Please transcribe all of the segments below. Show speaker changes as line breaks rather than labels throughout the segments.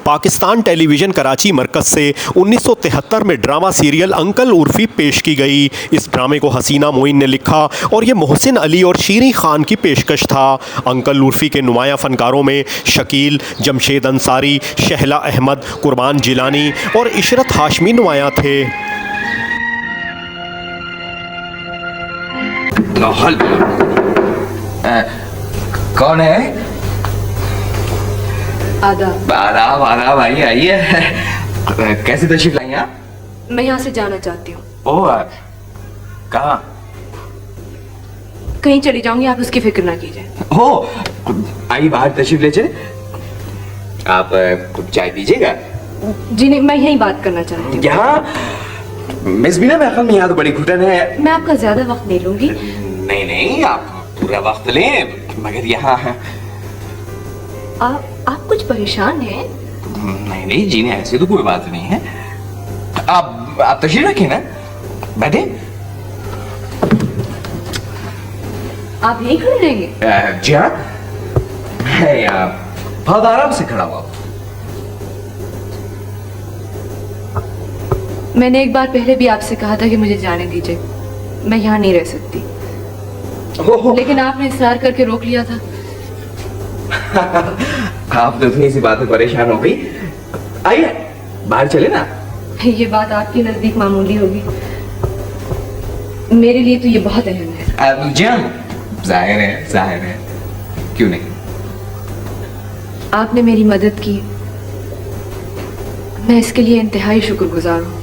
Pakistan television Karachi मरकज़ से 1973 में drama serial uncle Urfi पेश की गई। इस ड्रामे को हसीना मोइन ने लिखा और ये मोहसिन अली और शीरी खान की पेशकश था। अंकल उर्फ़ी के नुमायाँ फ़नकारों में शकील, जमशेद अंसारी, शहला अहमद, कुर्बान जिलानी और इशरत हाशमी नुमायाँ थे।
कौन है?
आदाब।
आदाब आदाब, आइए आइए। कैसे तशरीफ लाई आप?
मैं यहाँ से जाना चाहती हूँ।
ओह, कहाँ?
कहीं चली जाऊंगी, आप उसकी फिक्र ना कीजिए।
ओह, आइए बाहर तशरीफ ले चले। आप कुछ चाय पीजिएगा?
जी नहीं, मैं यही बात करना चाहती हूँ।
यहाँ मिस बीना, मेरे ख्याल में यहाँ तो बड़ी घुटन है।
मैं आपका ज्यादा वक्त नहीं लूंगी।
नहीं नहीं, आप पूरा वक्त लें, मगर यहाँ
आप कुछ परेशान हैं?
नहीं नहीं जी, नहीं ऐसी तो कोई बात नहीं है। आप तशरीफ रखें ना, बैठे।
आप यहीं खड़े रहेंगे?
जी हाँ, मैं यहाँ बहुत आराम से खड़ा हुआ।
मैंने एक बार पहले भी आपसे कहा था कि मुझे जाने दीजिए, मैं यहाँ नहीं रह सकती। लेकिन आपने इसरार करके रोक लिया था।
आप तो इतनी सी बात में परेशान हो गई। आइए बाहर चले ना।
ये बात आपके नजदीक मामूली होगी, मेरे लिए तो ये बहुत अहम है।
जी हाँ, जाहिर है, क्यों नहीं।
आपने मेरी मदद की, मैं इसके लिए इंतहाई शुक्रगुजार हूँ।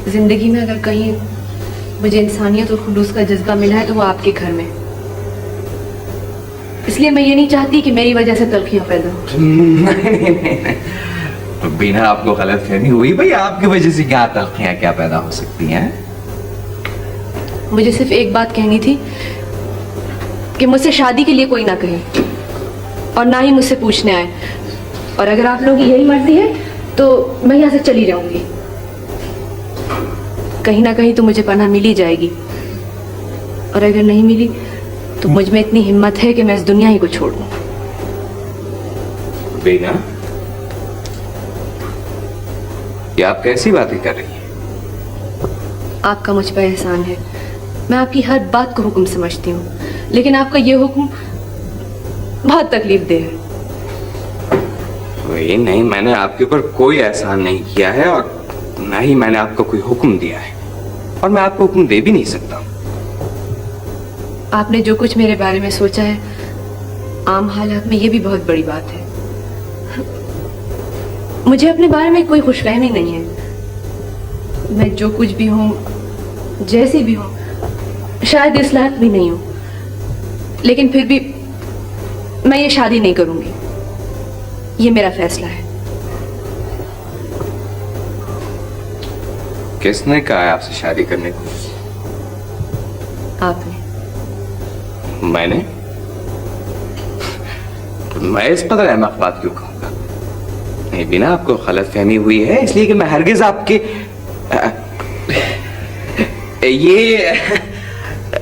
जिंदगी में अगर कहीं मुझे इंसानियत और खुलूस का जज्बा मिला है तो वो आपके घर में। इसलिए मैं ये नहीं चाहती कि मेरी वजह से तलखियां पैदा हो।
नहीं, बिना आपको गलतफहमी हुई, भाई आपकी वजह से क्या तलखियां क्या पैदा हो सकती हैं?
मुझे सिर्फ एक बात कहनी थी कि मुझसे शादी के लिए कोई ना कहे और ना ही मुझसे पूछने आए। और अगर आप लोगों की यही मर्जी है तो मैं यहाँ से चली जाऊंगी। कहीं ना कहीं तो मुझे पनाह मिल ही जाएगी, और अगर नहीं मिली तो मुझ में इतनी हिम्मत है कि मैं इस दुनिया ही को छोड़ दूं।
बीना, ये आप कैसी बातें कर रही हैं?
आपका मुझ पर एहसान है, मैं आपकी हर बात को हुक्म समझती हूँ, लेकिन आपका ये हुक्म बहुत तकलीफ दे है।
वही नहीं, मैंने आपके ऊपर कोई एहसान नहीं किया है और ना ही मैंने आपको कोई हुक्म दिया है, और मैं आपको हुक्म दे भी नहीं सकता।
आपने जो कुछ मेरे बारे में सोचा है, आम हालात में ये भी बहुत बड़ी बात है। मुझे अपने बारे में कोई खुशफहमी नहीं है। मैं जो कुछ भी हूँ, जैसी भी हूँ, शायद इस लायक भी नहीं हूँ, लेकिन फिर भी मैं ये शादी नहीं करूंगी। ये मेरा फैसला है।
किसने कहा है आपसे शादी करने को?
आपने।
मैंने? मैं इस कदर अहमक बात क्यों कहूंगा? नहीं, बिना आपको गलतफहमी हुई है, इसलिए कि मैं हरगिज आपके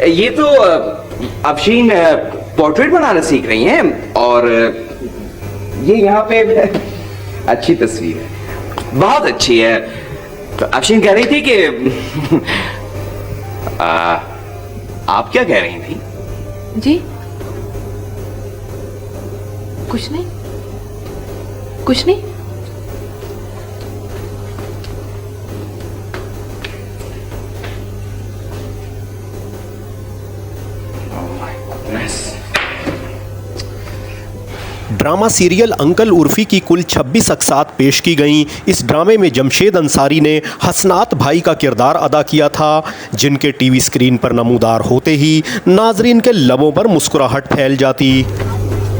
ये तो अफशीन पोर्ट्रेट बनाना सीख रही हैं, और ये यहाँ पे अच्छी तस्वीर है, बहुत अच्छी है। तो अफशीन कह रही थी कि आप क्या कह रही थी?
जी कुछ नहीं, कुछ नहीं।
ड्रामा सीरियल अंकल उर्फ़ी की कुल 26 अक़सात पेश की गईं। इस ड्रामे में जमशेद अंसारी ने हसनात भाई का किरदार अदा किया था, जिनके टीवी स्क्रीन पर नमूदार होते ही नाजरीन के लबों पर मुस्कुराहट फैल जाती।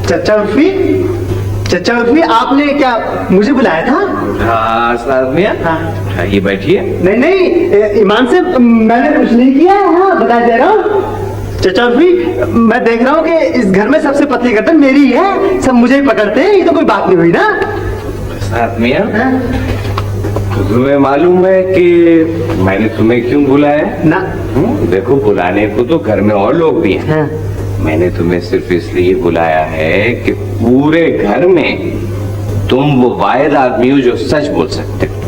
चचा उर्फ़ी, आपने क्या मुझे बुलाया था?
हाँ, ये बैठिए।
नहीं, ईमान से मैंने कुछ नहीं किया। हाँ, बता दे रहा हूँ चचा उर्फ़ी, मैं देख रहा हूँ कि इस घर में सबसे पतली गर्दन मेरी ही है, सब मुझे ही पकड़ते हैं। ये तो कोई बात नहीं हुई ना?
तुम्हें मालूम है कि मैंने तुम्हें क्यों बुलाया
ना?
देखो, बुलाने को तो घर में और लोग भी हैं। मैंने तुम्हें सिर्फ इसलिए बुलाया है कि पूरे घर में तुम वो वाहिद आदमी हो जो सच बोल सकते हो।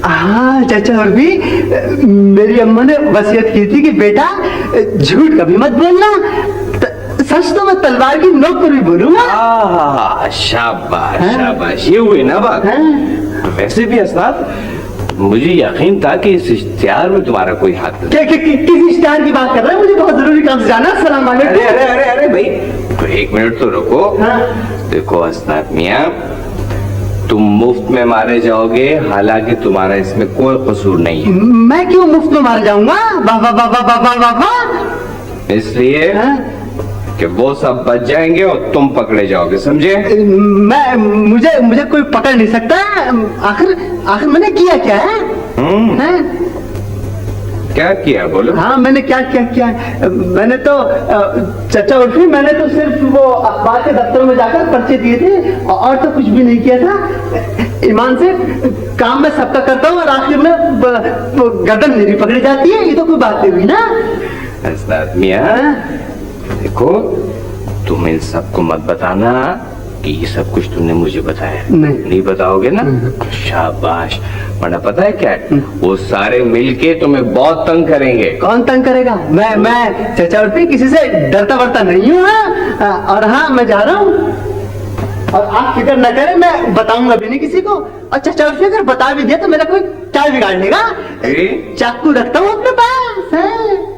हाँ चाचा, और भी मेरी अम्मा ने वसीयत की थी कि बेटा झूठ कभी मत बोलना, सच तो मैं तलवार की नोक पर भी बोलूंगा।
शाबाश शाबाश, ये हुई ना बात। वैसे भी अस्ताद, मुझे यकीन था कि इस इश्तिहार में तुम्हारा कोई हाथ नहीं।
किस इश्तिहार की बात कर रहे हैं? मुझे बहुत जरूरी काम से जाना। सलाम वालेकुम।
अरे अरे अरे अरे भाई, तो एक मिनट तो रुको। देखो अस्ताद मियां, तुम मुफ्त में मारे जाओगे, हालांकि तुम्हारा इसमें कोई कसूर नहीं है।
मैं क्यों मुफ्त में मार जाऊंगा? वाह वाह वाह वाह वाह वाह वाह।
इसलिए कि वो सब बच जाएंगे और तुम पकड़े जाओगे, समझे?
मुझे कोई पकड़ नहीं सकता। आखिर मैंने किया क्या है?
क्या किया बोलो?
हाँ, मैंने क्या किया? मैंने तो चाचा उर्फी, मैंने तो सिर्फ वो अखबार के दफ्तर में जाकर पर्चे दिए थे और तो कुछ भी नहीं किया था। ईमान से काम मैं सबका करता हूँ और आखिर में गर्दन मेरी पकड़ी जाती है। ये तो कोई बात नहीं हुई ना।
अस्ताद मियां, देखो तुम इन सबको मत बताना कि ये सब कुछ तुमने मुझे बताया। नहीं बताओगे ना? शाबाश। वरना पता है क्या, वो सारे मिलके तुम्हें बहुत तंग करेंगे।
कौन तंग करेगा? मैं चाचा उर्फी किसी से डरता वरता नहीं हूँ। और हाँ, मैं जा रहा हूँ और आप फिक्र न करें, मैं बताऊंगा भी नहीं किसी को। और चाचा उर्फी अगर बता भी दिया तो मेरा कोई क्या बिगाड़ लेगा? चाकू रखता हूँ अपने पास।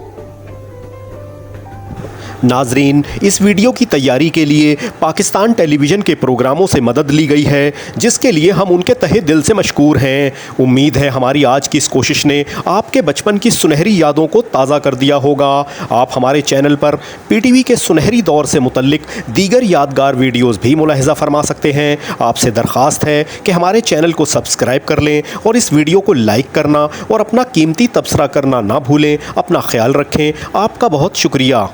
नाजरीन, इस वीडियो की तैयारी के लिए पाकिस्तान टेलीविज़न के प्रोग्रामों से मदद ली गई है, जिसके लिए हम उनके तहे दिल से मशकूर हैं। उम्मीद है हमारी आज की इस कोशिश ने आपके बचपन की सुनहरी यादों को ताज़ा कर दिया होगा। आप हमारे चैनल पर पीटीवी के सुनहरी दौर से मुतल्लिक दीगर यादगार वीडियोज़ भी मुलाहिज़ा फरमा सकते हैं। आपसे दरख्वास्त है कि हमारे चैनल को सब्सक्राइब कर लें और इस वीडियो को लाइक करना और अपना कीमती तबसरा करना ना भूलें। अपना ख्याल रखें। आपका बहुत शुक्रिया।